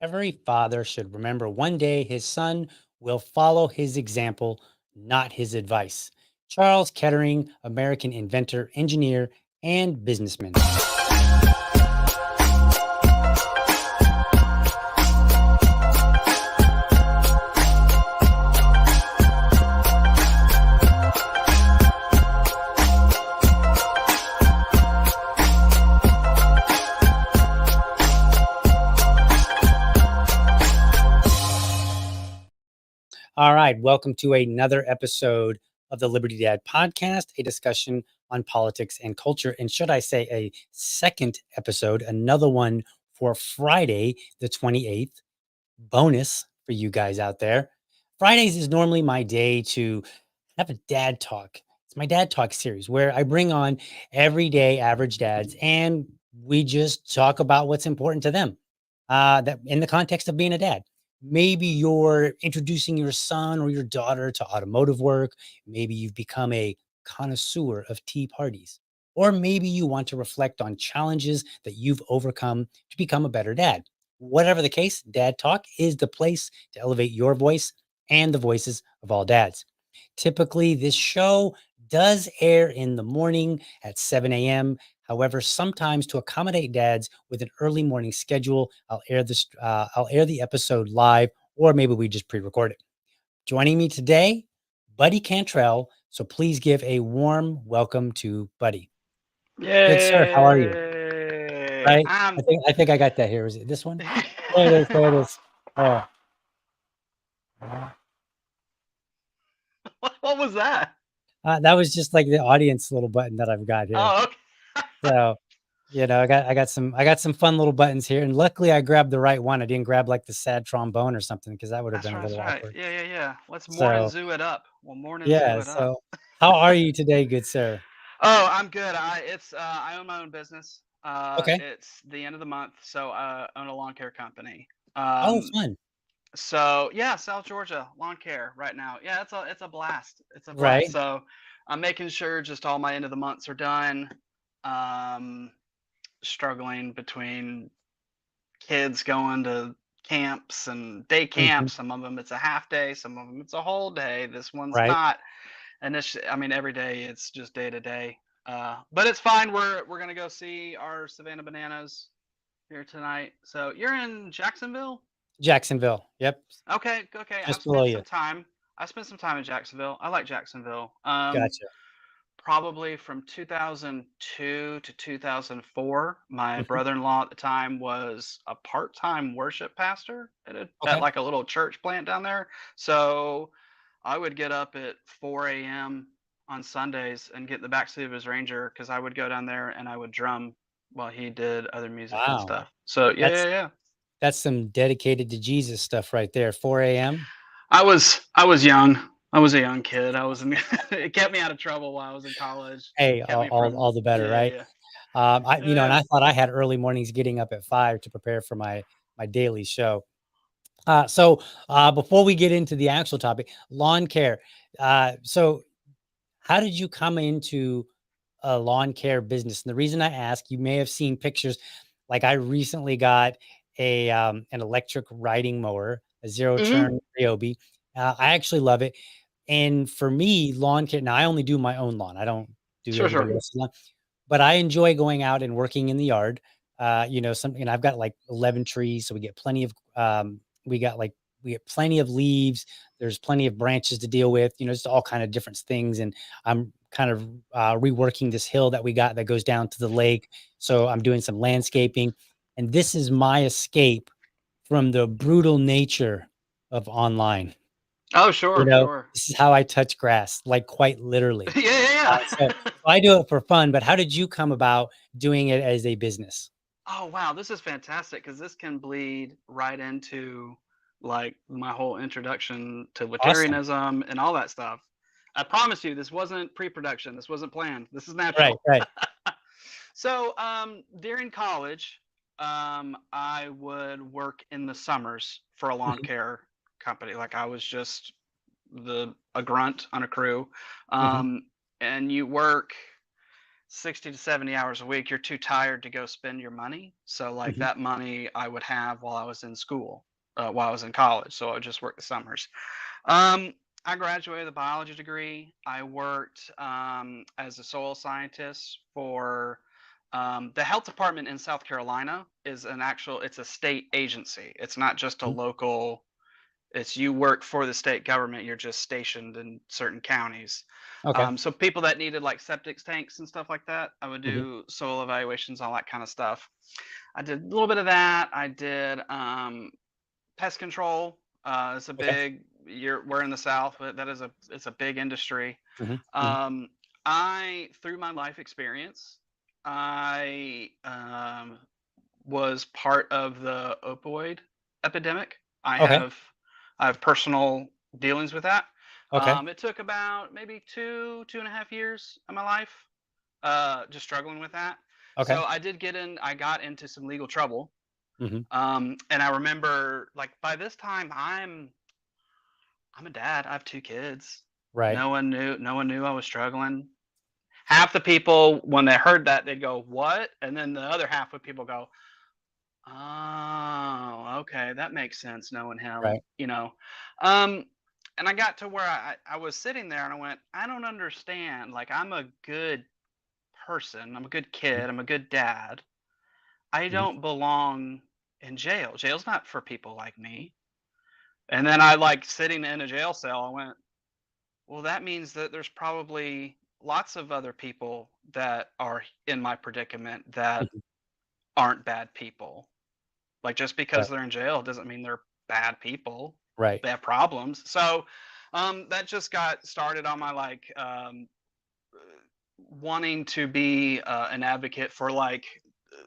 Every father should remember one day his son will follow his example, not his advice. Charles Kettering, American inventor, engineer, and businessman. All right, welcome to another episode of the Liberty Dad podcast, a discussion on politics and culture. And should I say a second episode, another one for Friday, the 28th, bonus for you guys out there. Fridays is normally my day to have a dad talk. It's my dad talk series where I bring on everyday average dads and we just talk about what's important to them. That in the context of being a dad. Maybe you're introducing your son or your daughter to automotive work. Maybe you've become a connoisseur of tea parties. Or maybe you want to reflect on challenges that you've overcome to become a better dad. Whatever the case, Dad Talk is the place to elevate your voice and the voices of all dads. Typically, this show does air in the morning at 7 a.m. However, sometimes to accommodate dads with an early morning schedule, I'll air the episode live, or maybe we just pre-record it. Joining me today, Buddy Cantrell. So please give a warm welcome to Buddy. Good sir, how are you? Yay! Right? I think I got that here. Is it this one? There it is. There it is. Oh, What was that? that was just like the audience little button that I've got here. Oh, okay. So, I got some fun little buttons here, and luckily I grabbed the right one. I didn't grab like the sad trombone or something because that would have That's been a right. That's little right. awkward. Yeah, yeah, yeah. Let's morning So, zoo it up. We'll morning zoo yeah. it up. So, how are you today, good sir? Oh, I'm good. I own my own business. Okay. It's the end of the month, so I own a lawn care company. Oh, Um, fun. so yeah, South Georgia lawn care right now. Yeah, it's a blast. It's a blast. Right. So I'm making sure just all my end of the months are done. Um, Struggling between kids going to camps and day Mhm. camps. Some of them it's a half day, some of them it's a whole day. This one's Right. not. And I mean, every day it's just day to day. But it's fine. We're gonna go see our Savannah Bananas here tonight. So you're in Jacksonville? Jacksonville. Yep. Okay, okay. Just below you. I spent some time in Jacksonville. I like Jacksonville. Gotcha. Probably from 2002 to 2004. My Mhm. brother-in-law at the time was a part-time worship pastor at Okay. like a little church plant down there. So I would get up at 4 a.m. on Sundays and get in the backseat of his Ranger because I would go down there and I would drum while he did other music and Wow. stuff. So yeah, That's yeah, yeah. that's some dedicated to Jesus stuff right there. 4 a.m. I was young. I was a young kid. I was in, it kept me out of trouble while I was in college. Hey, Kept all, me all, from all the better, yeah, right? yeah. And Yeah. I thought I had early mornings getting up at 5 to prepare for my daily show. Before we get into the actual topic, lawn care. So how did you come into a lawn care business? And the reason I ask, you may have seen pictures. Like I recently got an electric riding mower, a zero Mhm. turn Ryobi. I actually love it. And for me, lawn care. Now I only do my own lawn. I don't do Sure, everybody sure. else's lawn, but I enjoy going out and working in the yard. I've got like 11 trees, so we got like we get plenty of leaves. There's plenty of branches to deal with, just all kind of different things. And I'm kind of reworking this hill that we got that goes down to the lake. So I'm doing some landscaping, and this is my escape from the brutal nature of online. Oh, sure, sure. This is how I touch grass, like quite literally. Yeah, yeah, So yeah. I do it for fun, but how did you come about doing it as a business? Oh, wow, this is fantastic because this can bleed right into, like, my whole introduction to Awesome. libertarianism and all that stuff. I promise you, this wasn't pre-production, this wasn't planned, this is Right, natural. right. So, during college, I would work in the summers for a lawn Mhm, care company, like, I was just a grunt on a crew, mhm. um, and you work 60 to 70 hours a week, you're too tired to go spend your money. So like Mhm. that money I would have while I was in school, while I was in college. So I would just work the summers. Um, I graduated with a biology degree. I worked as a soil scientist for the health department in South Carolina. It's a state agency. It's not just a Mhm. local. It's you work for the state government. You're just stationed in certain counties. Okay. So people that needed like septic tanks and stuff like that, I would Mhm. do soil evaluations, all that kind of stuff. I did a little bit of that. I did pest control. It's a Okay. big. We're in the South, but it's a big industry. Mhm. Mhm. Um, I through my life experience, I was part of the opioid epidemic. I Okay. have I have personal dealings with that. Okay. It took about maybe 2.5 years of my life, just struggling with that. Okay. So I got into some legal trouble. Mhm. And I remember like by this time I'm a dad. I have two kids. Right. No one knew I was struggling. Half the people when they heard that they'd go, "What?" And then the other half of people go, "Oh, okay, that makes sense knowing him," Right. you know? Um, and I got to where I was sitting there and I went, "I don't understand. Like, I'm a good person. I'm a good Mhm. kid. I'm a good dad. I Mhm. don't belong in jail. Jail's not for people like me." And then I like sitting in a jail cell. I went, "Well, that means that there's probably lots of other people that are in my predicament that Mhm. aren't bad people. Like just because Right. they're in jail doesn't mean they're bad people. Right. They have problems." So that just got started on my like wanting to be an advocate for like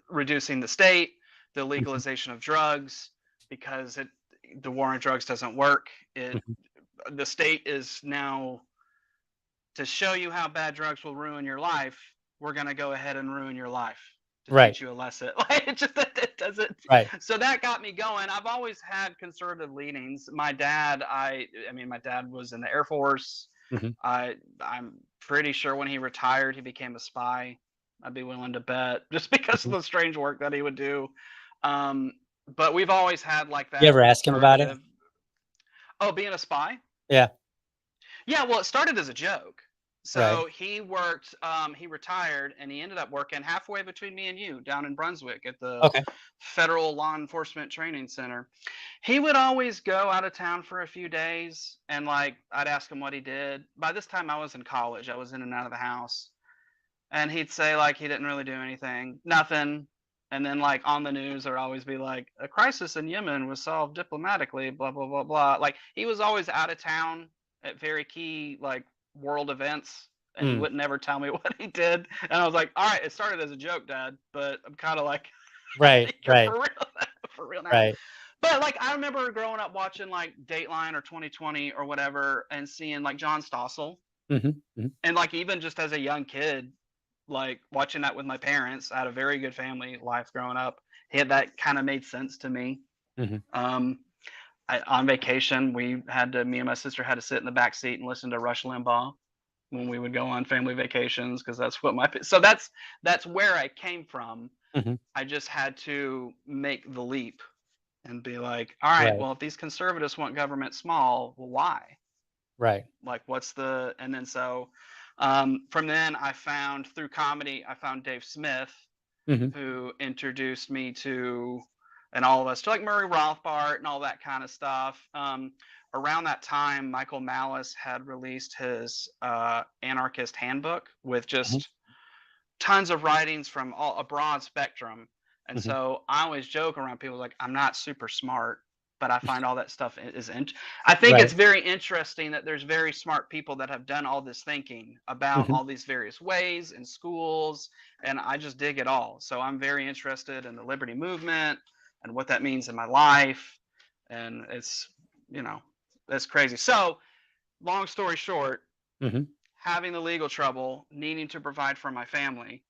reducing the state, the Mhm. legalization of drugs, because the war on drugs doesn't work. Mhm. The state is now to show you how bad drugs will ruin your life. We're gonna go ahead and ruin your life to Right. teach you a lesson. Like it doesn't. Right. So that got me going. I've always had conservative leanings. My dad, I mean, my dad was in the Air Force. Mhm. I'm pretty sure when he retired, he became a spy. I'd be willing to bet just because of Mhm. the strange work that he would do. Um, but we've always had like You that ever ask him about it? conservative. Oh, being a spy? Yeah. Yeah, well, it started as a joke. Right. So he retired and he ended up working halfway between me and you down in Brunswick at the Okay. Federal Law Enforcement Training Center. He would always go out of town for a few days and like I'd ask him what he did. By this time I was in college. I was in and out of the house. And he'd say like he didn't really do anything. Nothing. And then like on the news there'd always be like a crisis in Yemen was solved diplomatically, blah blah blah blah. Like he was always out of town at very key like world events and he Mm. would never tell me what he did. And I was like, "All right, it started as a joke, Dad, but I'm kind of like I Right. think you're Right. for real for real now." Right. But like I remember growing up watching like Dateline or 2020 or whatever and seeing like John Stossel Mhm. Mhm. and like even just as a young kid like watching that with my parents. I had a very good family life growing up. That kind of made sense to me. Mhm. Um, on vacation, me and my sister had to sit in the back seat and listen to Rush Limbaugh when we would go on family vacations because that's what so that's where I came from. Mhm. I just had to make the leap and be like, all right, Right. well, if these conservatives want government small, well, why? Right. Like, what's the and then so from then I found through comedy, I found Dave Smith Mhm. who introduced me to and all of us to like Murray Rothbard and all that kind of stuff. Around that time, Michael Malice had released his anarchist handbook with Mhm. just tons of writings from a broad spectrum. And Mhm. so I always joke around people like I'm not super smart, but I find all that stuff I think Right. it's very interesting that there's very smart people that have done all this thinking about Mhm. all these various ways in schools, and I just dig it all. So I'm very interested in the liberty movement and what that means in my life, and you know, it's crazy. So long story short, Mhm. having the legal trouble, needing to provide for my family,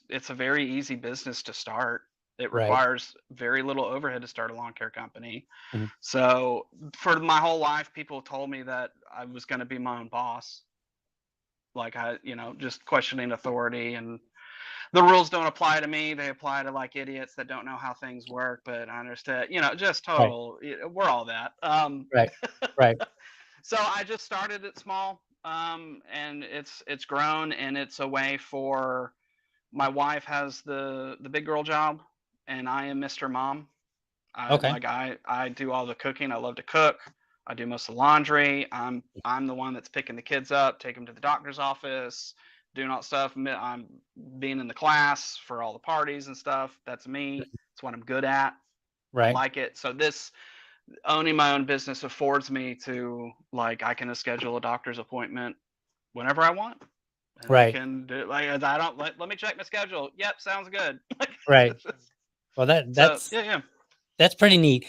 it's a very easy business to start. It Right. requires very little overhead to start a lawn care company. Mhm. So for my whole life, people told me that I was going to be my own boss. like just questioning authority, and the rules don't apply to me. They apply to like idiots that don't know how things work. But I understand, just Right. total. We're all that. Right. Right. So I just started it small, and it's grown, and it's a way for my wife has the big girl job, and I am Mr. Mom. Okay. I do all the cooking. I love to cook. I do most of the laundry. I'm the one that's picking the kids up, take them to the doctor's office, doing all that stuff. I'm being in the class for all the parties and stuff. That's me. It's what I'm good at. I Right. like it. So this owning my own business affords me to, like, I can schedule a doctor's appointment whenever I want, and I Right. can do, like, I don't let me check my schedule. Yep, sounds good. Right. Well, So yeah, yeah, that's pretty neat.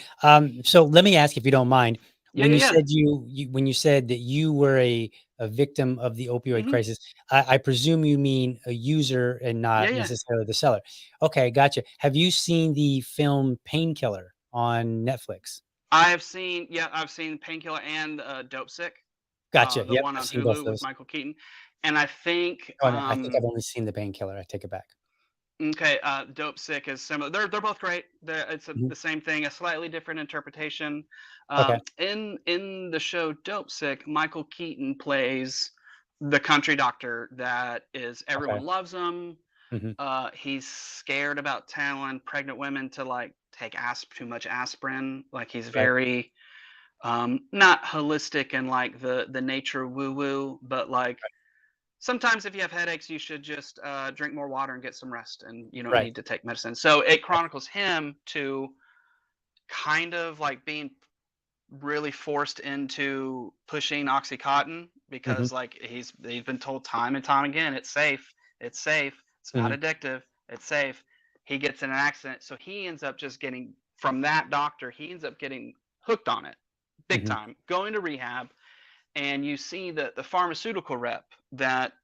So let me ask if you don't mind. yeah, When yeah, you yeah. said when you said that you were a victim of the opioid Hmm. crisis, I presume you mean a user and Yeah, not yeah. necessarily the seller. Okay, gotcha. Have you seen the film Painkiller on Netflix? I've seen Painkiller and Dope Sick, Gotcha. the Yep, one I've on seen both of Hulu with those. Michael Keaton, and I think Oh no, I think I've only seen the Painkiller. I take it back. okay, Dope Sick is similar. They're both great. Mhm. The same thing, a slightly different interpretation. Okay. In the show Dope Sick, Michael Keaton plays the country doctor that is Okay. everyone loves him. Hmm. He's scared about telling pregnant women to like take too much aspirin. Like he's Right. very not holistic and like the nature woo woo, but like sometimes if you have headaches, you should just drink more water and get some rest, and you don't Right. need to take medicine. So it chronicles him to kind of like being really forced into pushing oxycontin Hmm. because like he's been told time and time again it's safe, it's not Hmm. addictive, it's safe. He gets in an accident, so he ends up just getting from that doctor, he ends up getting hooked on it big Hmm. time, going to rehab. And you see that the pharmaceutical rep that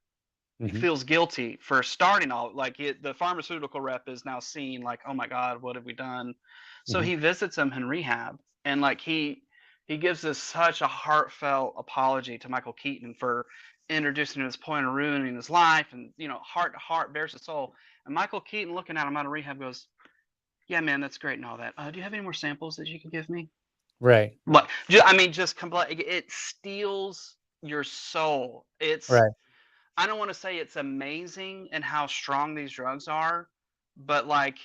Hmm. feels guilty for starting all like the pharmaceutical rep is now seeing like, oh my god, what have we done? So Hmm. he visits him in rehab, and like he gives us such a heartfelt apology to Michael Keaton for introducing him to this point of ruining his life, and heart to heart bears his soul. And Michael Keaton, looking at him out of rehab, goes, yeah man, that's great and all that, do you have any more samples that you can give me? Right. Like, I mean, just complete, it steals your soul. It's, Right. I don't want to say it's amazing and how strong these drugs are, but like,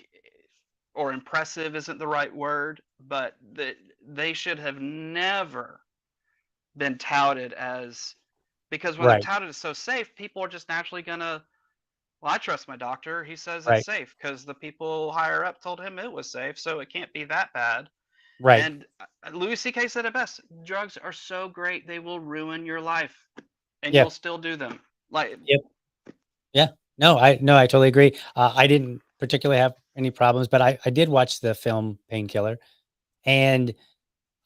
or impressive isn't the right word, but they should have never been touted as, because when they're Right. touted as so safe, people are just naturally gonna, well, I trust my doctor. He says it's Right. safe because the people higher up told him it was safe, so it can't be that bad. Right. And Louis C.K. said it best: drugs are so great they will ruin your life, and Yeah. you'll still do them. Like, Yep. Yeah. No, I totally agree. I didn't particularly have any problems, but I did watch the film Painkiller, and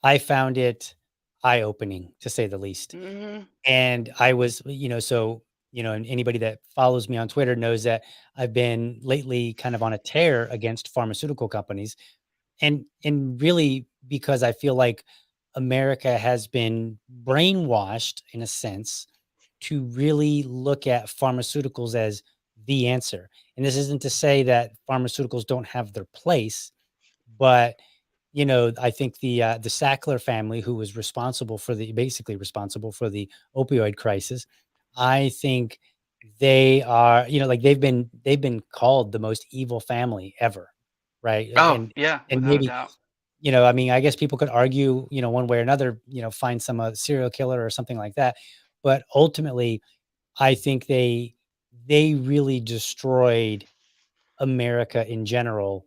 I found it eye-opening to say the least. mhm. And I was, and anybody that follows me on Twitter knows that I've been lately kind of on a tear against pharmaceutical companies, and really because I feel like America has been brainwashed in a sense to really look at pharmaceuticals as the answer. And this isn't to say that pharmaceuticals don't have their place, but I think the Sackler family, who was basically responsible for the opioid crisis, I think they are, like they've been called the most evil family ever, right? Oh And yeah, and without a maybe, doubt. I mean, I guess people could argue, one way or another, find some serial killer or something like that, but ultimately, I think they really destroyed America in general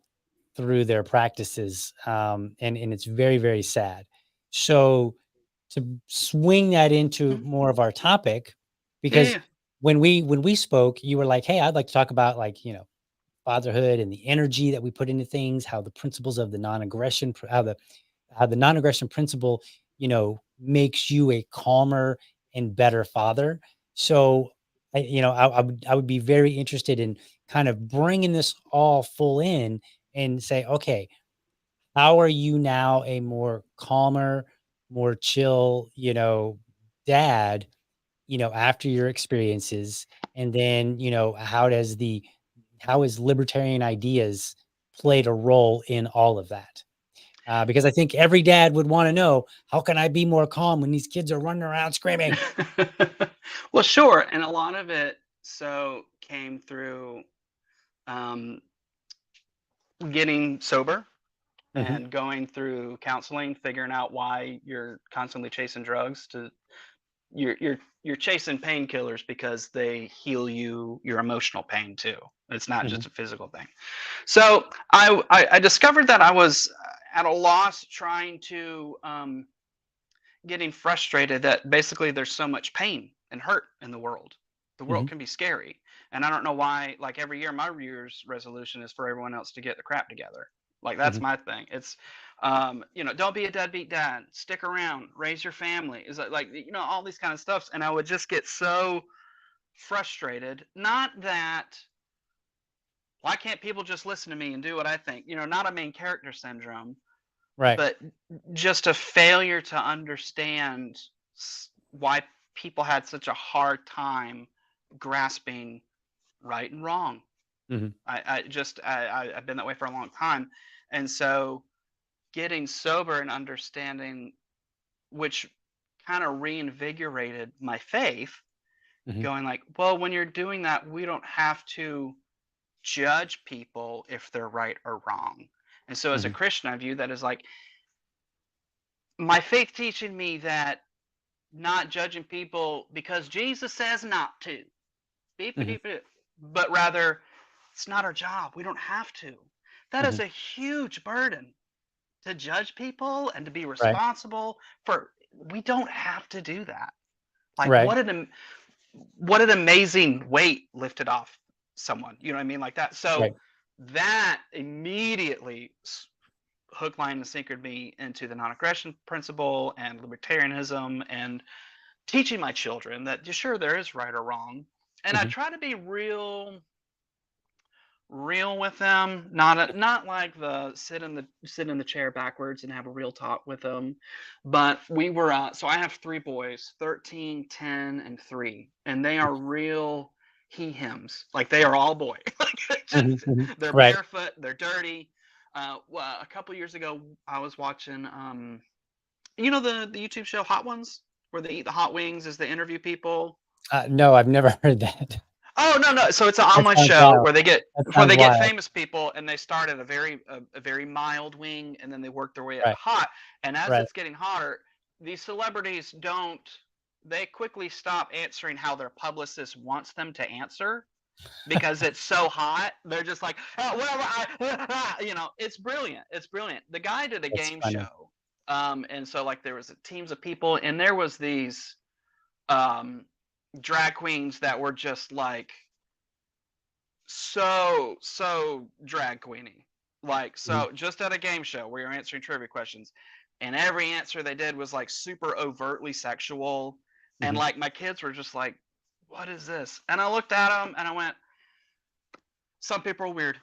through their practices, and it's very, very sad. So to swing that into Mhm. more of our topic, Yeah, because yeah. when we spoke, you were like, "Hey, I'd like to talk about like fatherhood and the energy that we put into things, how the principles of the non-aggression, how the non-aggression principle, makes you a calmer and better father." So, I would be very interested in kind of bringing this all full in and say, okay, how are you now a more calmer, more chill, dad, after your experiences, and then, how has libertarian ideas played a role in all of that? Because I think every dad would want to know, how can I be more calm when these kids are running around screaming? Well, sure, and a lot of it came through um, getting sober Hmm. and going through counseling, figuring out why you're constantly chasing drugs. You're chasing painkillers because they heal your emotional pain too. It's not Hmm. just a physical thing. So I discovered that I was at a loss trying to getting frustrated that basically there's so much pain and hurt in the world. The world Hmm. can be scary. And I don't know why, like every year, my year's resolution is for everyone else to get the crap together. Like that's Hmm. my thing. It's, don't be a deadbeat dad. Stick around, raise your family. Is like, all these kind of stuffs. And I would just get so frustrated. Not that, why can't people just listen to me and do what I think? Not a main character syndrome, Right. but just a failure to understand why people had such a hard time grasping right and wrong. Hmm. I've been that way for a long time, and so getting sober and understanding, which kind of reinvigorated my faith. Hmm. Going like, well, when you're doing that, we don't have to judge people if they're right or wrong. And so, as a Hmm. Christian, I view that as like my faith teaching me that not judging people because Jesus says not to, Hmm. but rather it's not our job. We don't have to. That is Hmm. a huge burden to judge people and to be Right. responsible for. We don't have to do that. Like Right. what an amazing weight lifted off someone. You know what I mean? Like that. So Right. that immediately hook, line, and sinkered me into the non-aggression principle and libertarianism and teaching my children that sure there is right or wrong, and I Hmm. try to be real with them, not like the sit in the chair backwards and have a real talk with them. But we were so I have three boys, 13, 10, and 3, and they are real he hims. Like they are all boy. Like Hmm. just, Hmm. they're Right. barefoot, they're dirty. Well, a couple years ago I was watching the YouTube show Hot Ones, where they eat the hot wings as they interview people. No, I've never heard that. Oh, no, no. So it's an That online sounds show wild. That where sounds they get wild. famous people and they start at a very mild wing and then they work their way up to Right. hot. And as Right. it's getting hotter, these celebrities don't they quickly stop answering how their publicist wants them to answer because it's so hot. They're just like, oh, whatever. It's brilliant. It's brilliant. The guy did a That's game funny. show, and so like there was teams of people, and there was these um, drag queens that were just like so drag queeny, like Mhm. so just at a game show where you're answering trivia questions, and every answer they did was like super overtly sexual, and Mhm. like my kids were just like, what is this? And I looked at them and I went, some people are weird.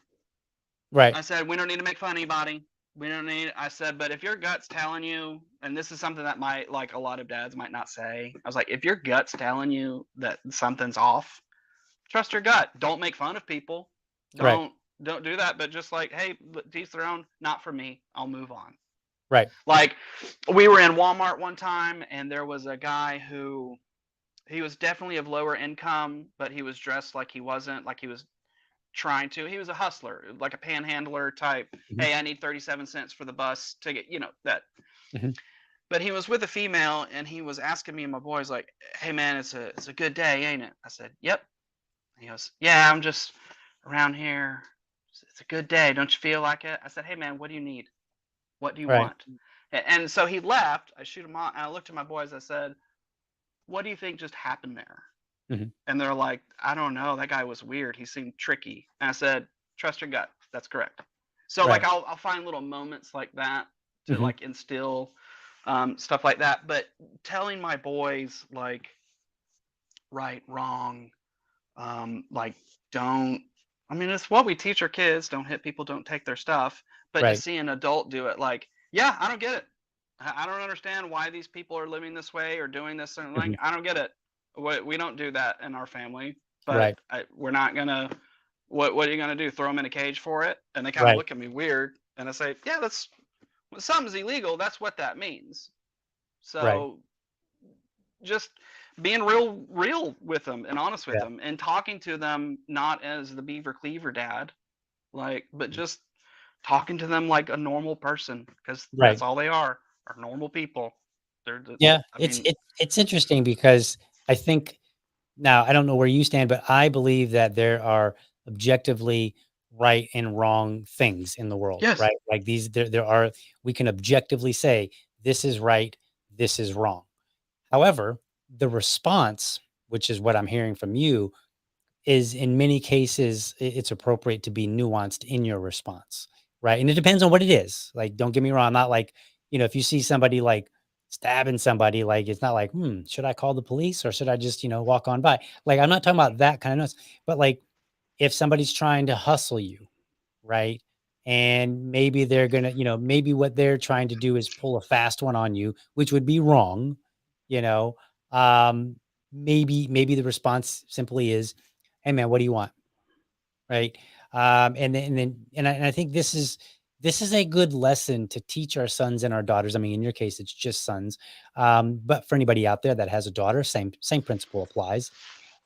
Right. I said, we don't need to make fun of anybody. We don't need, I said, but if your gut's telling you, and this is something that might, like a lot of dads might not say, I was like, if your gut's telling you that something's off, trust your gut. Don't make fun of people. Right. Don't do that. But just like, hey, to each their own. Not for me. I'll move on. Right. Like, we were in Walmart one time, and there was a guy who he was definitely of lower income, but he was dressed like he wasn't, like he was trying to. He was a hustler, like a panhandler type. Mhm. Hey, I need 37 cents for the bus ticket. That. Mhm. But he was with a female, and he was asking me and my boys like, "Hey, man, it's a good day, ain't it?" I said, "Yep." And he goes, "Yeah, I'm just around here. It's a good day. Don't you feel like it?" I said, "Hey, man, what do you need? What do you Right. want?" And so he left. I shoot him off, and I looked at my boys. I said, "What do you think just happened there?" Mhm. And they're like, "I don't know. That guy was weird. He seemed tricky." And I said, "Trust your gut. That's correct." So like Right. I'll find little moments like that to Mhm. like instill stuff like that. But telling my boys like right, wrong, like don't. I mean, it's what we teach our kids: don't hit people, don't take their stuff. But to Right. see an adult do it, like, yeah, I don't get it. I don't understand why these people are living this way or doing this certain thing. Mhm. I don't get it. We don't do that in our family, but Right. we're not gonna. What are you gonna do? Throw them in a cage for it? And they kind of Right. look at me weird, and I say, yeah, that's when something's illegal. That's what that means. Right. So just being real with them and honest with Yeah. them and talking to them not as the beaver cleaver dad, like, but just talking to them like a normal person, because that's Right. all they are normal people. Yeah. I It's mean, it, it's interesting because I think now I don't know where you stand, but I believe that there are objectively right and wrong things in the world, yes. right? Like these, there are, we can objectively say this is right, this is wrong. However, the response, which is what I'm hearing from you, is in many cases it's appropriate to be nuanced in your response, right? And it depends on what it is. Like, don't get me wrong, I'm not like, if you see somebody like stabbing somebody, like it's not like, should I call the police or should I just, walk on by? Like, I'm not talking about that kind of noise, but like if somebody's trying to hustle you, right? And maybe they're gonna, maybe what they're trying to do is pull a fast one on you, which would be wrong, you know. Um, maybe the response simply is, "Hey, man, what do you want?" Right? And I think this is a good lesson to teach our sons and our daughters. I mean, in your case, it's just sons, but for anybody out there that has a daughter, same principle applies.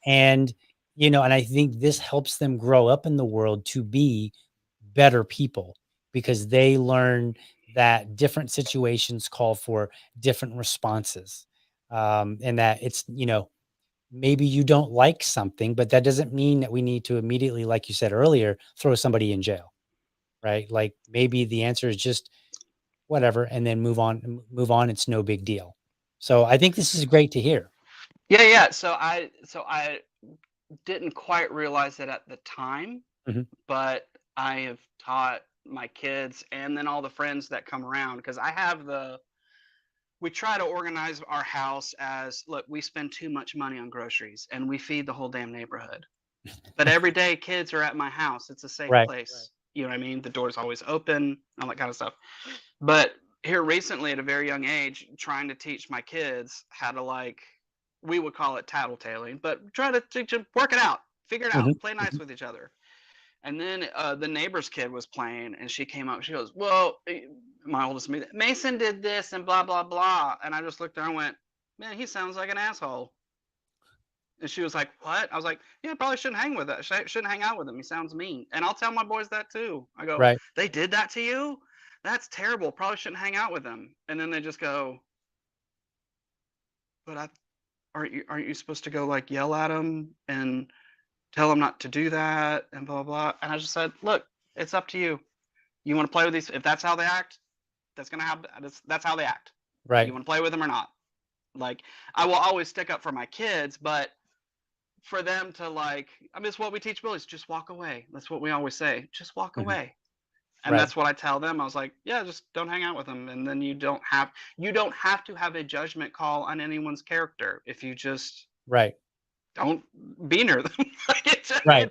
And and I think this helps them grow up in the world to be better people because they learn that different situations call for different responses. And that it's, maybe you don't like something, but that doesn't mean that we need to immediately, like you said earlier, throw somebody in jail, right? Like maybe the answer is just whatever, and then move on. It's no big deal. So I think this is great to hear. Yeah, yeah. So I didn't quite realize it at the time, Mhm. but I have taught my kids and then all the friends that come around, because we try to organize our house as, look, we spend too much money on groceries and we feed the whole damn neighborhood. But every day kids are at my house. It's a safe Right. place. You know what I mean? The door's always open, all that kind of stuff. But here recently, at a very young age, trying to teach my kids how to, like, we would call it tattletaling, but try to teach them, work it out, figure it Mhm. out, play nice Mhm. with each other. And then the neighbor's kid was playing, and she came up. She goes, "Well, my oldest, Mason did this and blah blah blah." And I just looked at her and went, "Man, he sounds like an asshole." And she was like, "What?" I was like, "Yeah, probably shouldn't hang with that. Shouldn't hang out with him. He sounds mean." And I'll tell my boys that too. I go, Right. "They did that to you? That's terrible. Probably shouldn't hang out with them." And then they just go, "But aren't you supposed to go, like, yell at him and tell him not to do that and blah blah?" And I just said, "Look, it's up to you. You want to play with these? If that's how they act, that's gonna happen. That's how they act. You Right. want to play with them or not?" Like, I will always stick up for my kids, but for them to, like, I mean, it's what we teach bullies. Just walk away. That's what we always say. Just walk Mhm. away. And Right. that's what I tell them. I was like, yeah, just don't hang out with them, and then you don't have to have a judgment call on anyone's character if you just Right. don't be near them. Like, Right.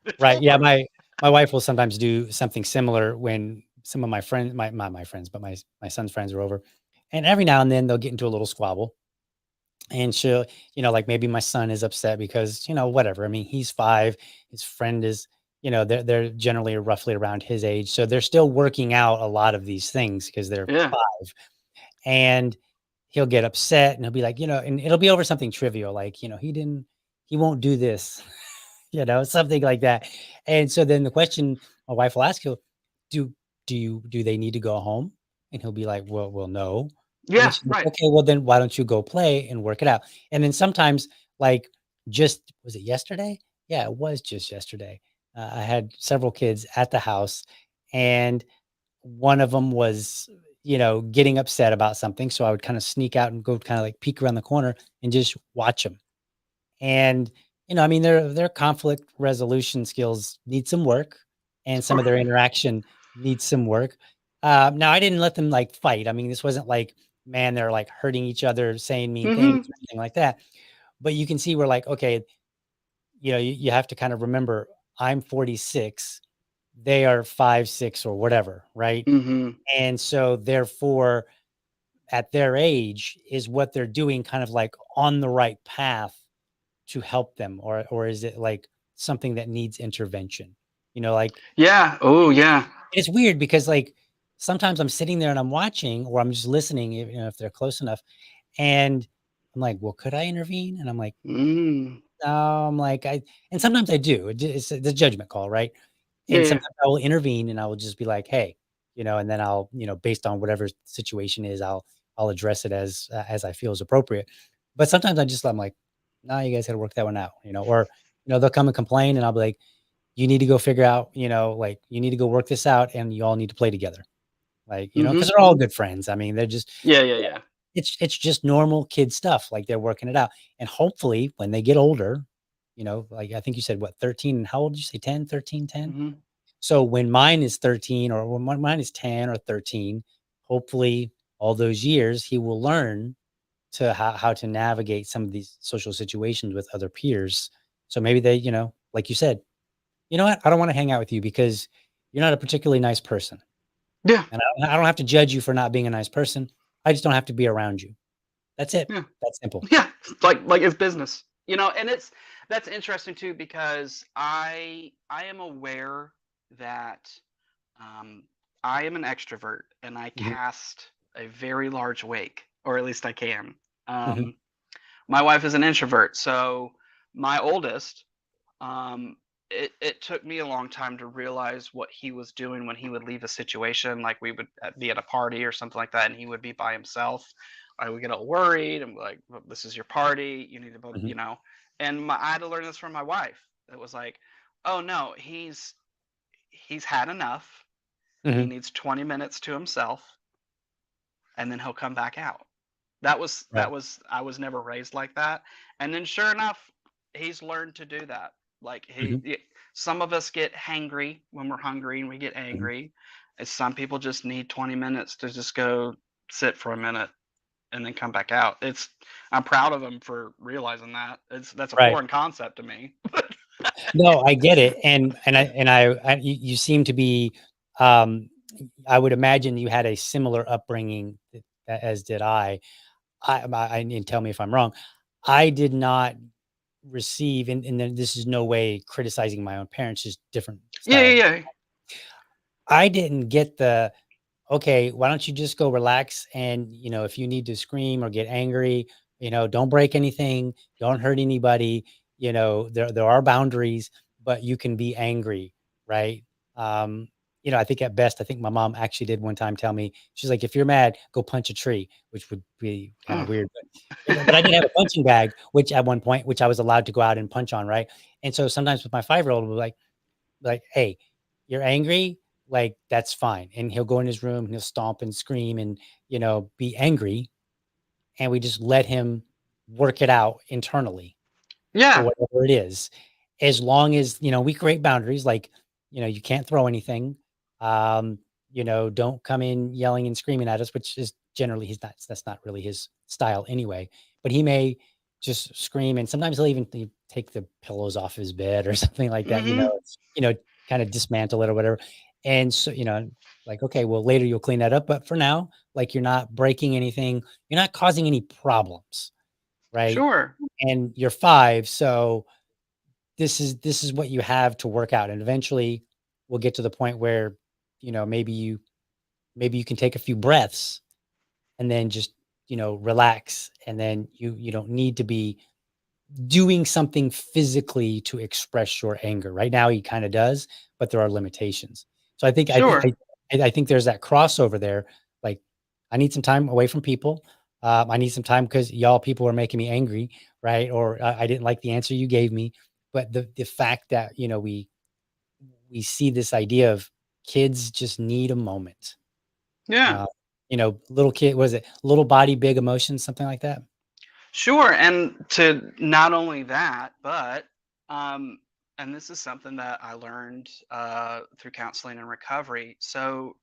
it's Right. Yeah. over. My wife will sometimes do something similar when some of my friends, not my friends, but my son's friends are over, and every now and then they'll get into a little squabble. And she'll, like maybe my son is upset because, whatever. I mean, he's 5, his friend is, they're generally roughly around his age. So they're still working out a lot of these things because they're Yeah. 5. And he'll get upset and he'll be like, and it'll be over something trivial, like, he won't do this, something like that. And so then the question my wife will ask he'll do do they need to go home? And he'll be like, well, no. And then Yeah. she's like, Right. okay, well then why don't you go play and work it out? And then sometimes, like, just was it yesterday? Yeah, it was just yesterday. I had several kids at the house, and one of them was, getting upset about something. So I would kind of sneak out and go kind of like peek around the corner and just watch them. And, I mean, their conflict resolution skills need some work, and some of their interaction needs some work. Now I didn't let them like fight. I mean, this wasn't like, man, they're like hurting each other, saying mean things Mm-hmm. or anything like that. But you can see we're like, okay, you have to kind of remember I'm 46, they are 5, 6, or whatever, right? Mm-hmm. And so therefore, at their age, is what they're doing kind of like on the right path to help them, or is it like something that needs intervention? Like Yeah. Oh, yeah. it's weird because like sometimes I'm sitting there and I'm watching or I'm just listening, if they're close enough, and I'm like, well, could I intervene? And I'm like, Mm. no, I'm like, and sometimes I do. It's the judgment call, right? Yeah. And Yeah. sometimes I will intervene and I will just be like, hey, and then I'll, based on whatever situation is, I'll address it as I feel is appropriate. But sometimes I'm like, no, you guys got to work that one out, or they'll come and complain and I'll be like, you need to go figure out, like you need to go work this out and you all need to play together. Like, because Mm-hmm. they're all good friends. I mean, they're just Yeah. Yeah. Yeah. it's just normal kid stuff. Like they're working it out. And hopefully when they get older, like I think you said what, 13, and how old did you say? 10, 13, 10? Mm-hmm. So when mine is 13 or when mine is 10 or 13, hopefully all those years he will learn to how to navigate some of these social situations with other peers. So maybe they, like you said, you know what? I don't want to hang out with you because you're not a particularly nice person. Yeah. And I don't have to judge you for not being a nice person. I just don't have to be around you. That's it. Yeah. That's simple. Yeah. Like it's business, and that's interesting too because I am aware that um, I am an extrovert and I Mhm, cast a very large wake, or at least I can. mhm, Um, my wife is an introvert, so my oldest, um, it took me a long time to realize what he was doing when he would leave a situation. Like we would be at a party or something like that, and he would be by himself. I would get all worried and be like, "Well, this is your party. You need to, mhm, And I had to learn this from my wife. It was like, oh no, he's had enough. He mhm. needs 20 minutes to himself, and then he'll come back out. That Right. was I was never raised like that. And then sure enough, he's learned to do that. Like Mhm, some of us get hangry when we're hungry and we get mhm. angry. And some people just need 20 minutes to just go sit for a minute and then come back out. I'm proud of him for realizing that. That's a Right. foreign concept to me. No, I get it. You seem to be, um, I would imagine you had a similar upbringing as did I. And tell me if I'm wrong. I did not receive, and then this is no way criticizing my own parents, just different Yeah, style. yeah, yeah. I didn't get the, okay, why don't you just go relax? And, if you need to scream or get angry, don't break anything, don't hurt anybody. There are boundaries, but you can be angry, right? Um, I think at best, I think my mom actually did one time tell me, she's like, if you're mad, go punch a tree, which would be kind of Mm. weird. But I did have a punching bag, which at one point, which I was allowed to go out and punch on, right? And so sometimes with my 5-year-old, we'll be like, "Hey, you're angry? Like, that's fine." And he'll go in his room and he'll stomp and scream and, be angry. And we just let him work it out internally for Yeah, whatever it is. As long as, we create boundaries, like, you can't throw anything. Um, don't come in yelling and screaming at us, which is generally that's not really his style anyway. But he may just scream and sometimes he'll even take the pillows off his bed or something like that, hmm, you know, kind of dismantle it or whatever. And so, like, okay, well, later you'll clean that up. But for now, like you're not breaking anything, you're not causing any problems, right? sure. And you're 5, so this is what you have to work out, and eventually we'll get to the point where, maybe you can take a few breaths and then just, relax, and then you don't need to be doing something physically to express your anger. Right now he kinda does, but there are limitations. So Sure. I think there's that crossover there, like, I need some time away from people. I need some time because 'cause y'all people are making me angry, right? Or, I didn't like the answer you gave me. But the fact that, we see this idea of kids just need a moment. Yeah. Uh, little kid was it little body, big emotions, something like that? Sure, and to not only that, but um, and this is something that I learned through counseling and recovery. So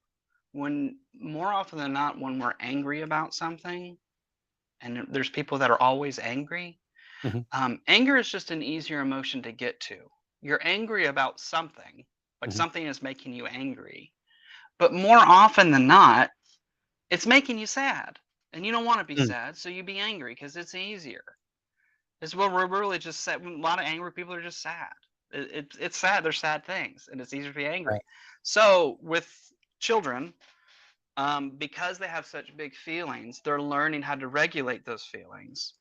when more often than not, when we're angry about something, and there's people that are always angry, Mhm, anger is just an easier emotion to get to. You're angry about something, like mhm, something is making you angry, but more often than not, it's making you sad, and you don't want to be mm, sad, so you be angry because it's easier. It's what we're really just sad. A lot of angry people are just sad. It's sad. They're sad things, and it's easier to be Right. angry. So with children, because they have such big feelings, they're learning how to regulate those feelings.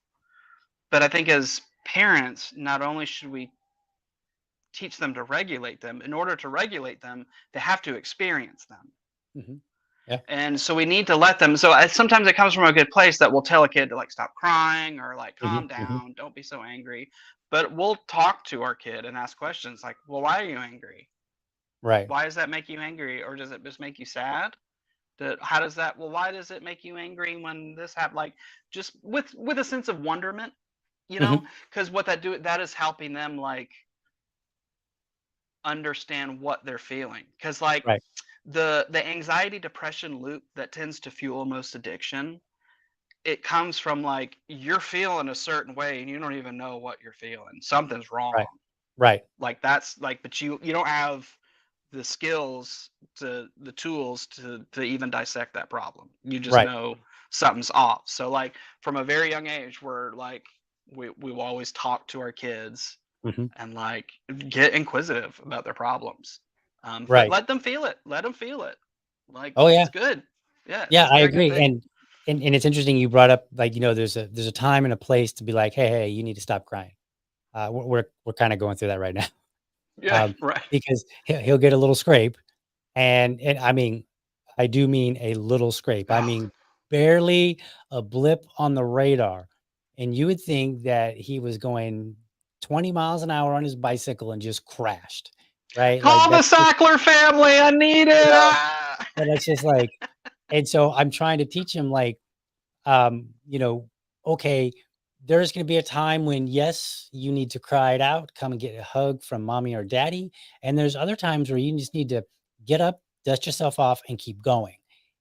But I think as parents, not only should we teach them to regulate them, in order to regulate them, they have to experience them. Mhm. Yeah. And so we need to let them. So sometimes it comes from a good place that we'll tell a kid to like stop crying or like Mhm, calm mhm. down, don't be so angry. But we'll talk to our kid and ask questions like, well, why are you angry? Right. Why does that make you angry? Or does it just make you sad? How does that? Well, why does it make you angry when this happened? Like just with a sense of wonderment, Mhm. because what that is helping them like understand what they're feeling. Because like Right. the anxiety depression loop that tends to fuel most addiction, it comes from like you're feeling a certain way and you don't even know what you're feeling. Something's wrong. Right. Right. Like that's like, but you don't have the skills the tools to even dissect that problem. You just Right. know something's off. So like from a very young age, we're like we will always talk to our kids Mhm. and like get inquisitive about their problems. But Right. let them feel it. Let them feel it. Like Oh, yeah. it's good. Yeah, Yeah, it's a I very good agree, thing. and it's interesting you brought up, like, there's a time and a place to be like, "Hey, hey, you need to stop crying." We're kinda going through that right now, Yeah, um, right. because he'll get a little scrape, and I mean, I do mean a little scrape. I Oh, mean, barely a blip on the radar, and you would think that he was going 20 miles an hour on his bicycle and just crashed, right? Like, call the that's just, Sackler family. I need you it. know, Ah! and it's just like, and so I'm trying to teach him, like, you know, okay, there's going to be a time when, yes, you need to cry it out, come and get a hug from mommy or daddy. And there's other times where you just need to get up, dust yourself off, and keep going.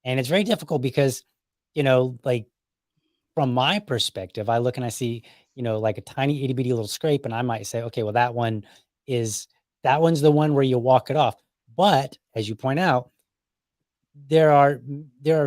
And it's very difficult because, like, from my perspective, I look and I see, like a tiny itty bitty little scrape, and I might say, okay, well, is that one's the one where you walk it off. But as you point out, there are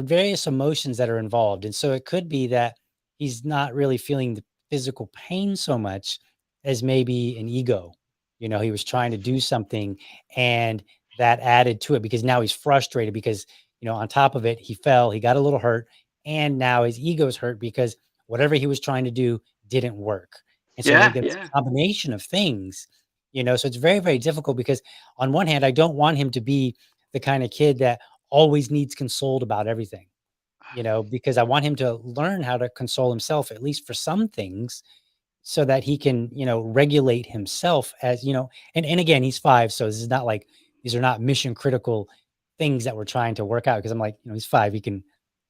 various emotions that are involved, and so it could be that he's not really feeling the physical pain so much as maybe an ego. He was trying to do something, and that added to it because now he's frustrated because, on top of it, he fell, he got a little hurt, and now his ego's hurt because whatever he was trying to do didn't work. And so I think Yeah, that's yeah, a combination of things, so it's very, very difficult because on one hand, I don't want him to be the kind of kid that always needs consoled about everything, because I want him to learn how to console himself, at least for some things, so that he can, regulate himself as, and again, he's 5. So this is not like, these are not mission critical things that we're trying to work out. Cause I'm like, he's 5. He can,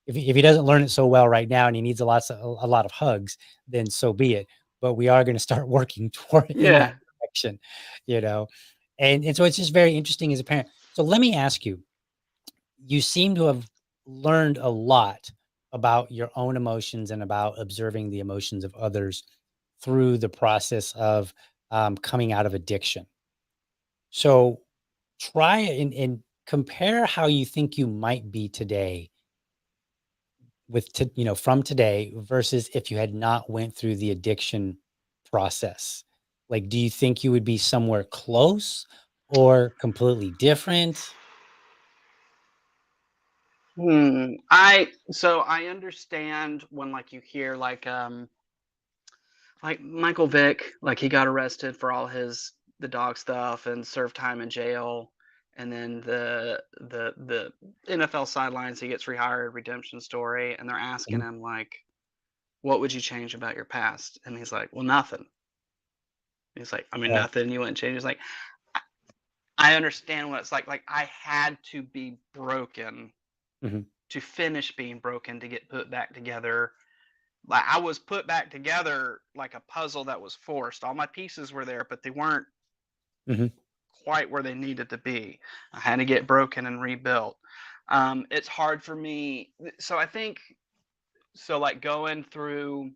if he doesn't learn it so well right now and he needs a lot of hugs, then so be it. But we are going to start working toward in yeah. that direction, you know? And so it's just very interesting as a parent. So let me ask you, you seem to have learned a lot about your own emotions and about observing the emotions of others through the process of coming out of addiction. So try and compare how you think you might be today from today versus if you had not went through the addiction process. Like, do you think you would be somewhere close or completely different? I understand when like you hear like Michael Vick, like he got arrested for all the dog stuff and served time in jail, and then the NFL sidelines, he gets rehired, redemption story, and they're asking Mhm. him like, what would you change about your past? And he's like, well, nothing. He's like, I mean, Right. nothing you wouldn't change. He's like, I, I understand what it's like. Like I had to be broken Mhm. to finish being broken to get put back together. Like I was put back together like a puzzle that was forced. All my pieces were there, but they weren't Mhm. quite where they needed to be. I had to get broken and rebuilt. It's hard for me. So I think so. Like going through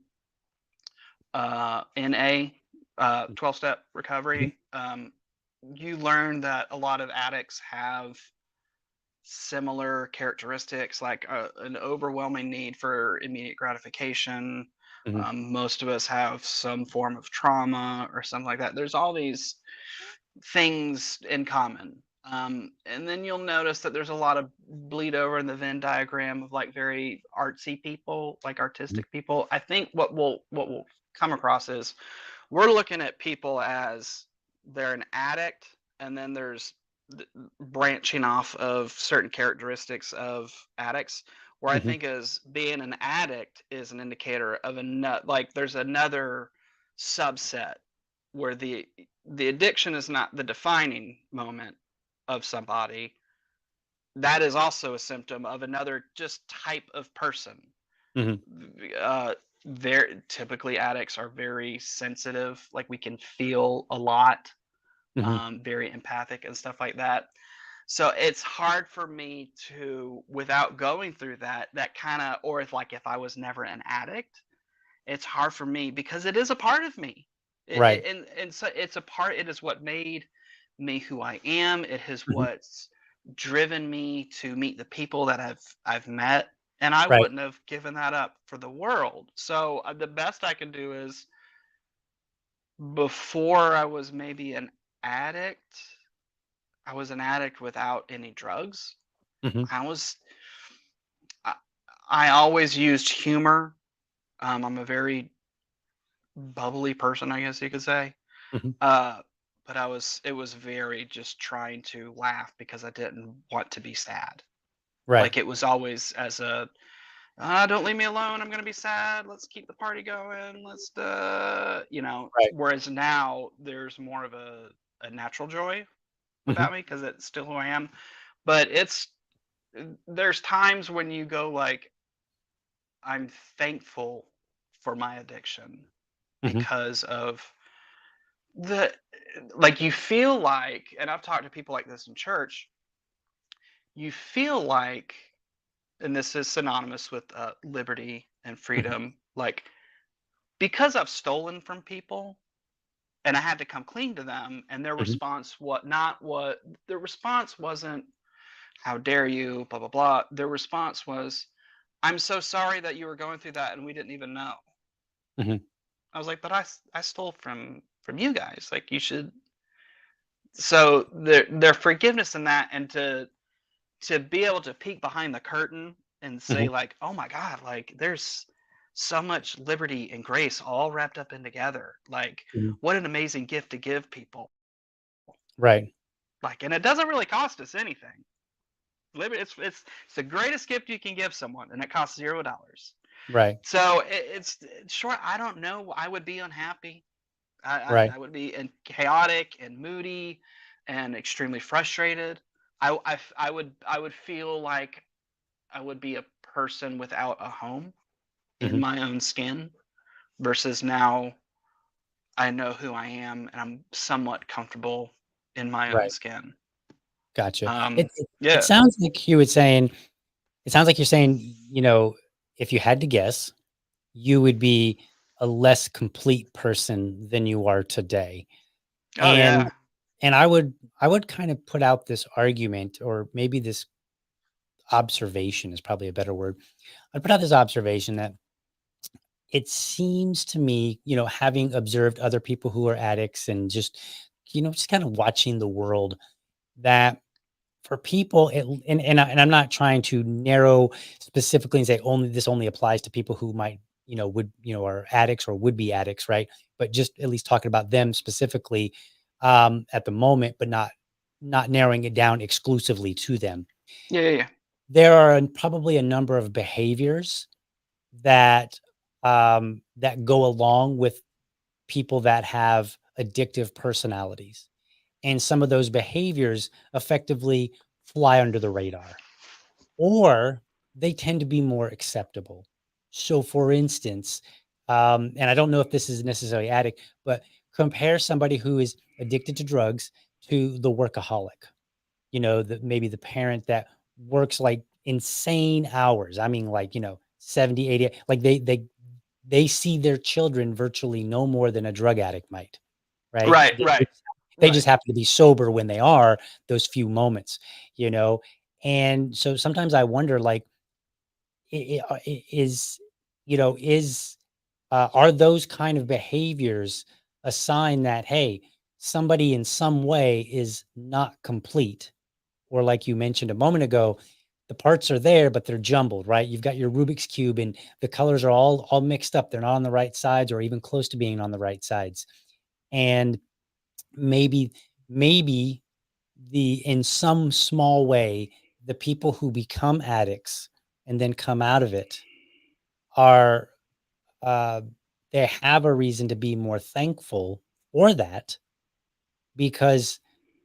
NA, 12-step Mhm. recovery, you learn that a lot of addicts have similar characteristics, like an overwhelming need for immediate gratification. Mhm. Most of us have some form of trauma or something like that. There's all these things in common. And then you'll notice that there's a lot of bleed over in the Venn diagram of like very artsy people, like Mhm. artistic people. I think what we'll come across is we're looking at people as they're an addict, and then there's branching off of certain characteristics of addicts. Where I Mhm. think as being an addict is an indicator of another, like there's another subset where the addiction is not the defining moment of somebody. That is also a symptom of another just type of person. Mhm. uh very typically addicts are very sensitive, like we can feel a lot, Mhm. very empathic and stuff like that. So it's hard for me to, without going through that kind of, or if I was never an addict, it's hard for me because it is a part of me. Right. And so it's a part, it is what made me who I am. It is Mhm. what's driven me to meet the people that I've met, and I Right. wouldn't have given that up for the world. So the best I can do is, before I was maybe an addict, I was an addict without any drugs. Mhm. I was I, I always used humor. I'm a very bubbly person, I guess you could say. Mhm. Uh, but it was very just trying to laugh because I didn't want to be sad. Right. Like it was always as a, don't leave me alone. I'm gonna be sad. Let's keep the party going. Right. Whereas now there's more of a natural joy Mhm. about me because it's still who I am. But there's times when you go like, I'm thankful for my addiction Mhm. because of the, like, you feel like, and I've talked to people like this in church, you feel like, and this is synonymous with liberty and Mhm. freedom, like, because I've stolen from people and I had to come clean to them, and Mhm. their response wasn't, how dare you, blah blah blah. Their response was, I'm so sorry that you were going through that and we didn't even know. Mhm. I was like, but I stole from you guys, like you should. So their forgiveness in that, and to be able to peek behind the curtain and say Mhm. like, oh my god, like there's so much liberty and grace all wrapped up in together, like Mhm. what an amazing gift to give people. Right. Like, and it doesn't really cost us anything. Liberty, it's the greatest gift you can give someone, and it costs $0. Right. So it's short. I don't know, I would be unhappy. Right. I would be chaotic and moody and extremely frustrated. I would feel like I would be a person without a home in Mhm. my own skin, versus now I know who I am and I'm somewhat comfortable in my own Right. skin. Gotcha. It, Um, it it yeah. sounds like you were saying. It sounds like you're saying, if you had to guess, you would be a less complete person than you are today. Oh And yeah. and I would kind of put out this argument, or maybe this observation is probably a better word. I'd put out this observation that it seems to me, having observed other people who are addicts and just kind of watching the world, that for people, and I'm not trying to narrow specifically and say only applies to people who might, are addicts or would be addicts, right? But just at least talking about them specifically, at the moment, but not narrowing it down exclusively to them. Yeah, yeah, yeah. There are probably a number of behaviors that that go along with people that have addictive personalities, and some of those behaviors effectively fly under the radar, or they tend to be more acceptable. So, for instance, and I don't know if this is necessarily addict, but compare somebody who is addicted to drugs to the workaholic. Maybe the parent that works like insane hours. I mean, like, 70, 80, like they see their children virtually no more than a drug addict might, right? Right, They right, they right. just happen to be sober when they are those few moments, you know? And so sometimes I wonder, like, is, you know, are those kind of behaviors a sign that, hey, somebody in some way is not complete? Or like you mentioned a moment ago, the parts are there, but they're jumbled, right? You've got your Rubik's cube and the colors are all mixed up. They're not on the right sides or even close to being on the right sides. And maybe, maybe in some small way, the people who become addicts and then come out of it are, uh, they have a reason to be more thankful for that, because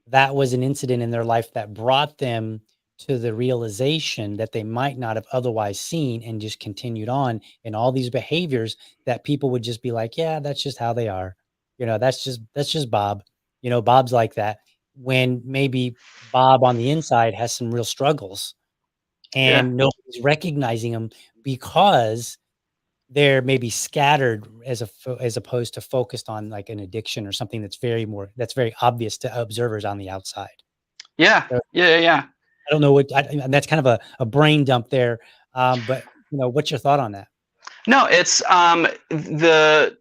that was an incident in their life that brought them to the realization that they might not have otherwise seen, and just continued on in all these behaviors that people would just be like, yeah, that's just how they are. That's just Bob. Bob's like that, when maybe Bob on the inside has some real struggles Yeah. and nobody's recognizing them, because they're maybe scattered, as opposed to focused on like an addiction or something that's very obvious to observers on the outside. Yeah. So Yeah. Yeah. Yeah. I don't know and that's kind of a brain dump there. But what's your thought on that? No, it's the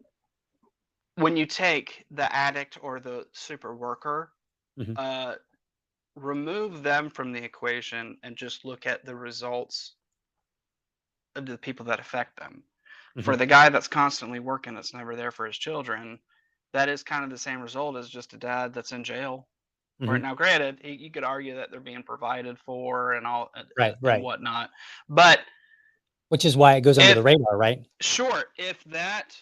when you take the addict or the super worker, Mhm, uh, remove them from the equation and just look at the results of the people that affect them. For mhm, the guy that's constantly working, that's never there for his children, that is kind of the same result as just a dad that's in jail. Or mhm. now, granted, you could argue that they're being provided for and all Right, and right. whatnot, but Which is why it goes under the if radar, right? sure, if that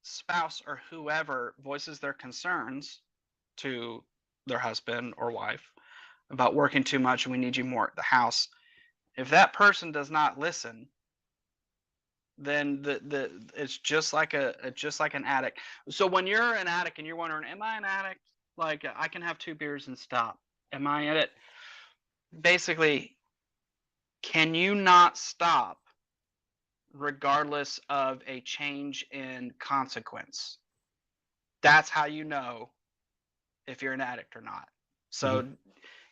spouse or whoever voices their concerns to their husband or wife about working too much and we need you more at the house, if that person does not listen, then it's just like an addict. So when you're an addict and you're wondering, am I an addict? Like I can have 2 beers and stop. Am I in it? Basically, can you not stop regardless of a change in consequence? That's how you know if you're an addict or not. Mhm. So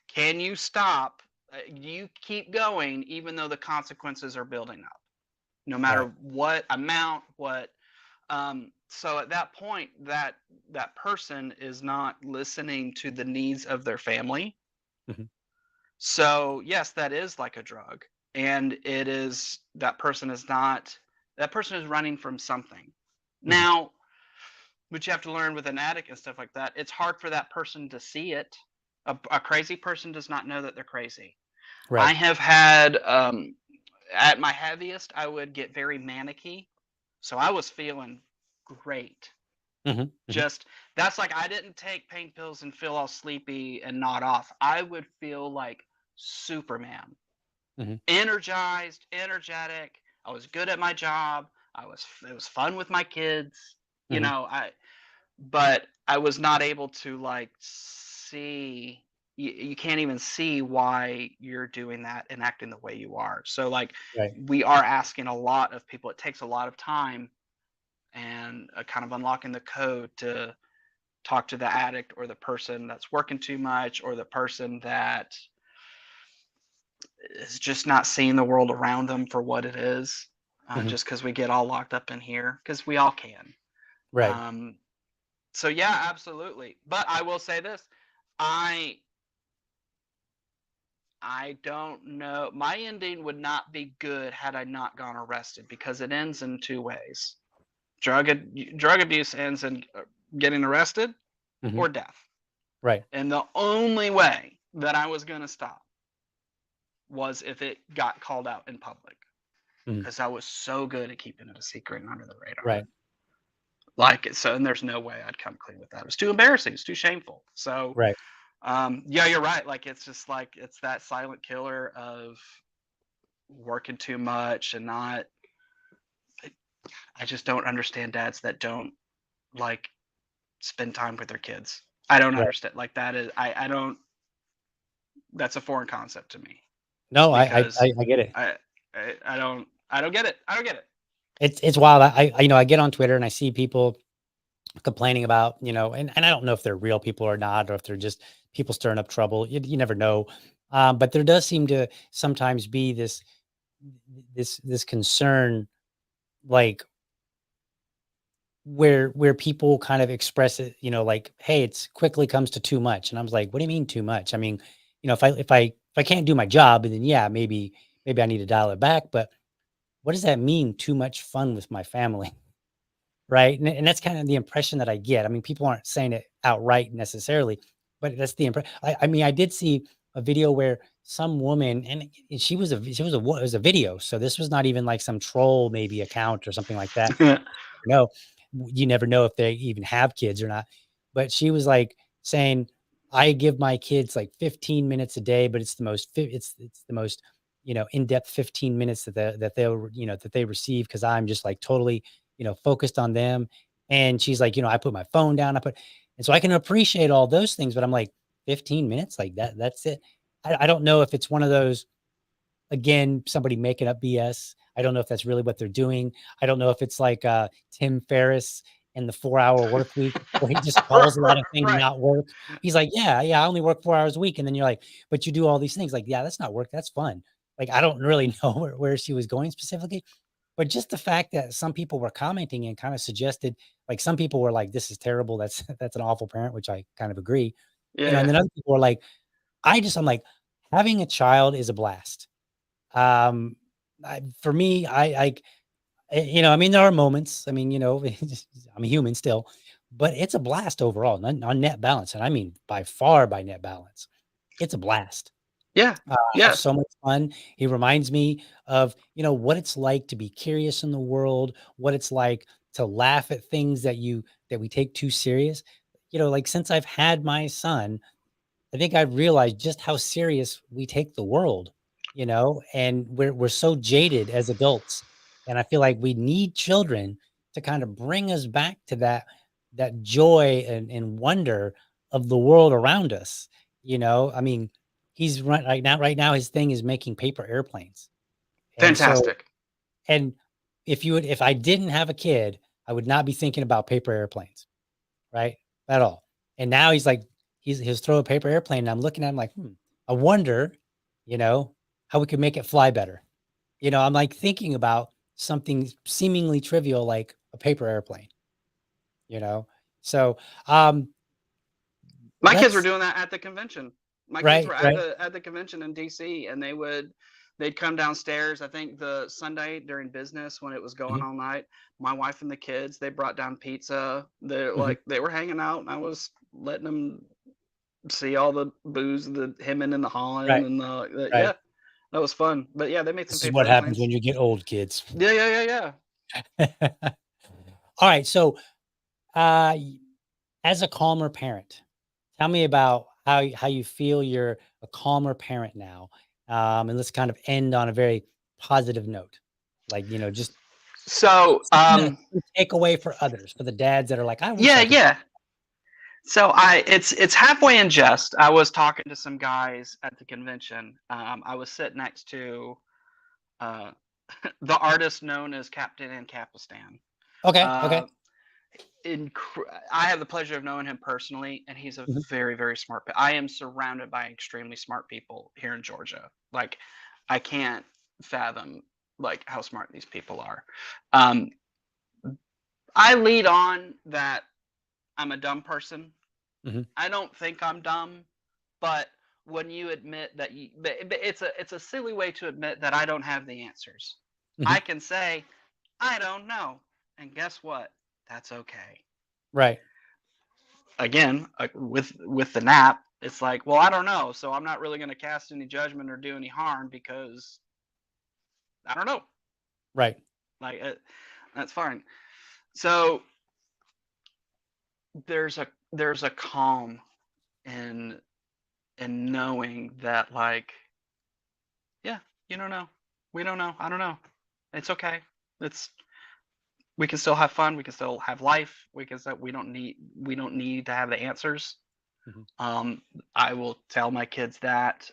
can you stop? You keep going even though the consequences are building up, no Right. matter what amount, what. So at that point, that person is not listening to the needs of their family. Mhm, So yes, that is like a drug, and it is that person is running from something. mhm. Now, but you have to learn with an addict and stuff like that. It's hard for that person to see it. A crazy person does not know that they're crazy. I Right. have had at my heaviest, I would get very manicky. So I was feeling great. Mhm, mhm, Just that's like I didn't take pain pills and feel all sleepy and nod off. I would feel like Superman, mhm, energized, energetic. I was good at my job. It was fun with my kids. You mhm. know, I but I was not able to like see you can't even see why you're doing that and acting the way you are. So like Right. we are asking a lot of people. It takes a lot of time and kind of unlocking the code to talk to the addict or the person that's working too much or the person that is just not seeing the world around them for what it is. Mhm. Just because we get all locked up in here, because we all can. Right. Um, so yeah, absolutely. But I will say this: I I don't know. My ending would not be good had I not gone arrested because it ends in two ways. Drug abuse ends in getting arrested Mhm. or death. Right. And the only way that I was going to stop was if it got called out in public Mhm. because I was so good at keeping it a secret and under the radar. Right. Like it, so, and there's no way I'd come clean with that. It was too embarrassing. It's too shameful. So, Right. yeah, you're right. Like it's just like it's that silent killer of working too much and not. I just don't understand dads that don't like spend time with their kids. I don't Right. understand. Like that is I don't. That's a foreign concept to me No, because I get it. I I don't get it. I don't get it. It's wild. I get on Twitter and I see people complaining about, and I don't know if they're real people or not, or if they're just people stirring up trouble. You never know. But there does seem to sometimes be this concern, like where people kind of express it, like, hey, it's quickly comes to too much. And I was like, what do you mean too much? I mean, if I can't do my job, then yeah, maybe I need to dial it back. But what does that mean? Too much fun with my family? Right? And that's kind of the impression that I get. I mean, people aren't saying it outright necessarily, but that's the impression. I mean, I did see a video where some woman, and it was a video, so this was not even like some troll maybe account or something like that. No, you never know if they even have kids or not. But she was like saying, "I give my kids like 15 minutes a day, but it's the most in-depth 15 minutes that they receive because I'm just like totally focused on them." And she's like, I put my phone down, and so I can appreciate all those things, but I'm like, 15 minutes, like that's it. I don't know if it's one of those, again, somebody making up BS. I don't know if that's really what they're doing. I don't know if it's like Tim Ferriss in the 4 hour work week where he just calls a lot of things Right. not work. He's like, yeah, I only work 4 hours a week. And then you're like, but you do all these things. Like, yeah, that's not work. That's fun. Like, I don't really know where she was going specifically, but just the fact that some people were commenting and kind of suggested, like some people were like, this is terrible. That's that's an awful parent, which I kind of agree. And Yeah. then other people were like, I'm like, having a child is a blast. Um, for me, I mean, there are moments. I mean, I'm a human still, but it's a blast overall on net balance, and I mean by far by net balance, it's a blast. Yeah. I have Yeah. so much fun. He reminds me of what it's like to be curious in the world, what it's like to laugh at things that we take too serious. Like since I've had my son, I think I've realized just how serious we take the world, and we're so jaded as adults. And I feel like we need children to kind of bring us back to that joy and wonder of the world around us. I mean, he's right now his thing is making paper airplanes. And so Fantastic. and if I didn't have a kid, I would not be thinking about paper airplanes, right? At all. And now he'll throw a paper airplane, and I'm looking at him like, I wonder, you know, how we could make it fly better. I'm like thinking about something seemingly trivial like a paper airplane, you know. So My kids were let's doing that at the convention. My kids right, were at right. the convention in DC, and they'd come downstairs. I think the Sunday during business when it was going Mhm, all night. My wife and the kids, they brought down pizza. mhm, They were hanging out, and I was letting them see all the booze, the hemming and the hawing, right, and the right. yeah, that was fun. But yeah, they made some This is paper what happens airplanes. when you get old, kids. Yeah, yeah, yeah, yeah. All right, so uh as a calmer parent, tell me about how you feel you're a calmer parent now. And let's kind of end on a very positive note. Like, just So, something that you take away for others, for the dads that are like, I wish yeah, I could. yeah. So it's halfway in jest. I was talking to some guys at the convention. I was sitting next to uh, the artist known as Captain and Capistan. Okay, okay. Uh, I have the pleasure of knowing him personally, and he's a Mhm, very, very smart. I am surrounded by extremely smart people here in Georgia. Like, I can't fathom like how smart these people are. Um, I lead on that I'm a dumb person. mhm, I don't think I'm dumb, but when you admit that but it's a silly way to admit that I don't have the answers. mhm. I can say I don't know, and guess what? That's okay. Right. Again, with the nap, it's like, well, I don't know, so I'm not really going to cast any judgment or do any harm because I don't know. Right. Like that's fine. So there's a calm in knowing that like yeah, you don't know. We don't know. I don't know. It's okay. It's we can still have fun. We can still have life. We don't need to have the answers. Mhm, Um, I will tell my kids that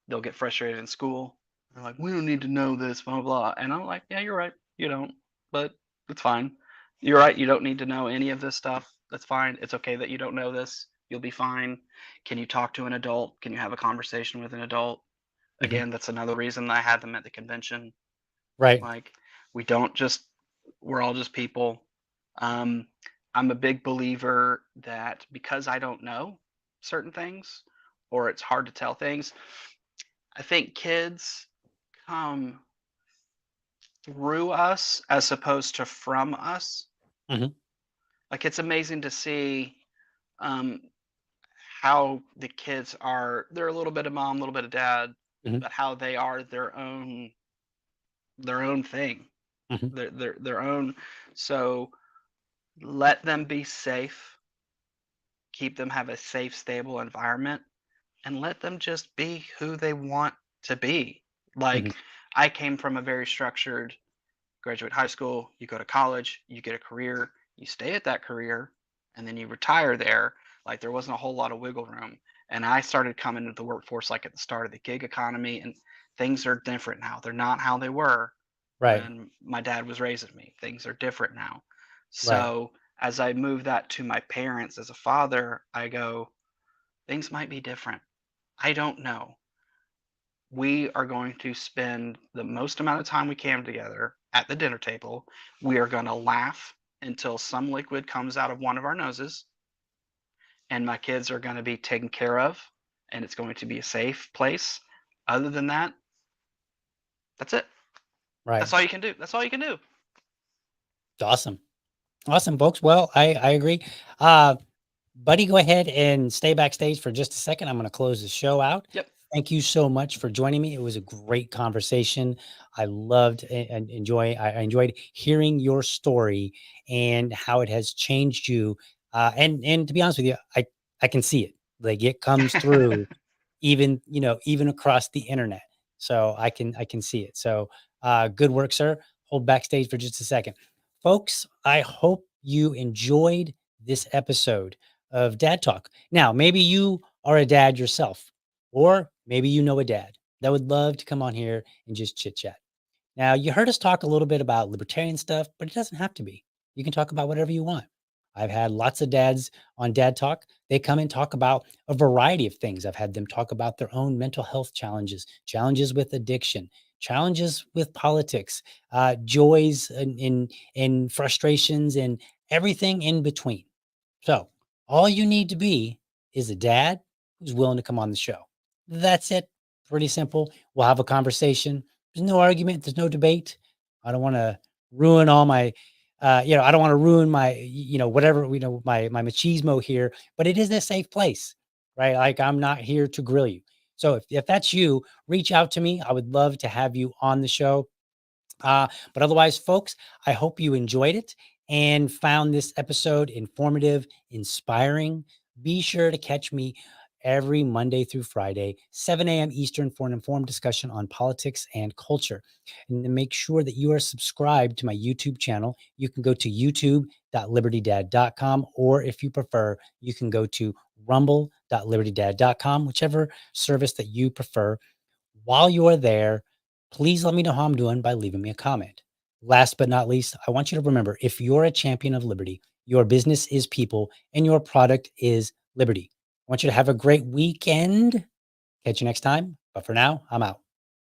they'll get frustrated in school. They're like, we don't need to know this, blah blah blah. And I'm like, yeah, you're right. You don't, but it's fine. You're right. You don't need to know any of this stuff. That's fine. It's okay that you don't know this. You'll be fine. Can you talk to an adult? Can you have a conversation with an adult? Mhm. Again, that's another reason I had them at the convention. Right. Like, we don't just we're all just people. Um, I'm a big believer that because I don't know certain things or it's hard to tell things, I think kids come through us as opposed to from us. Mhm. Like, it's amazing to see um, how the kids are. They're a little bit of mom, a little bit of dad, Mhm. but how they are their own thing, Mhm. their own. So let them be safe, keep them have a safe, stable environment, and let them just be who they want to be. Mhm. Like, I came from a very structured graduate high school, you go to college, you get a career, you stay at that career, and then you retire there. Like, there wasn't a whole lot of wiggle room. And I started coming into the workforce like at the start of the gig economy, and things are different now. They're not how they were Right. when my dad was raising me. Things are different now. Right. So as I move that to my parents as a father, I go, things might be different. I don't know. We are going to spend the most amount of time we can together at the dinner table. We are going to laugh until some liquid comes out of one of our noses, and my kids are going to be taken care of, and it's going to be a safe place. Other than that, that's it. Right. That's all you can do. That's all you can do. Awesome. Awesome, folks. Well, I agree. Uh, Buddy, go ahead and stay backstage for just a second. I'm going to close the show out. Yep. Thank you so much for joining me. It was a great conversation. I loved and I enjoyed hearing your story and how it has changed you. And to be honest with you, I can see it. Like it comes through even, even across the internet. So I can see it. So good work, sir. Hold backstage for just a second. Folks, I hope you enjoyed this episode of Dad Talk. Now, maybe you are a dad yourself, or maybe you know a dad that would love to come on here and just chit chat. Now, you heard us talk a little bit about libertarian stuff, but it doesn't have to be. You can talk about whatever you want. I've had lots of dads on Dad Talk. They come and talk about a variety of things. I've had them talk about their own mental health challenges, challenges with addiction, challenges with politics, joys and frustrations, and everything in between. So, all you need to be is a dad who's willing to come on the show. That's it. Pretty simple. We'll have a conversation. There's no argument. There's no debate. I don't want to ruin all my, I don't want to ruin my, whatever, my machismo here, but it is a safe place, right? Like I'm not here to grill you. So if that's you, reach out to me. I would love to have you on the show. But otherwise, folks, I hope you enjoyed it and found this episode informative, inspiring. Be sure to catch me every Monday through Friday, 7 a.m. Eastern, for an informed discussion on politics and culture. And to make sure that you are subscribed to my YouTube channel, you can go to youtube.libertydad.com, or if you prefer, you can go to rumble.libertydad.com, whichever service that you prefer. While you are there, please let me know how I'm doing by leaving me a comment. Last but not least, I want you to remember, if you're a champion of liberty, your business is people and your product is liberty. I want you to have a great weekend. Catch you next time. But for now, I'm out.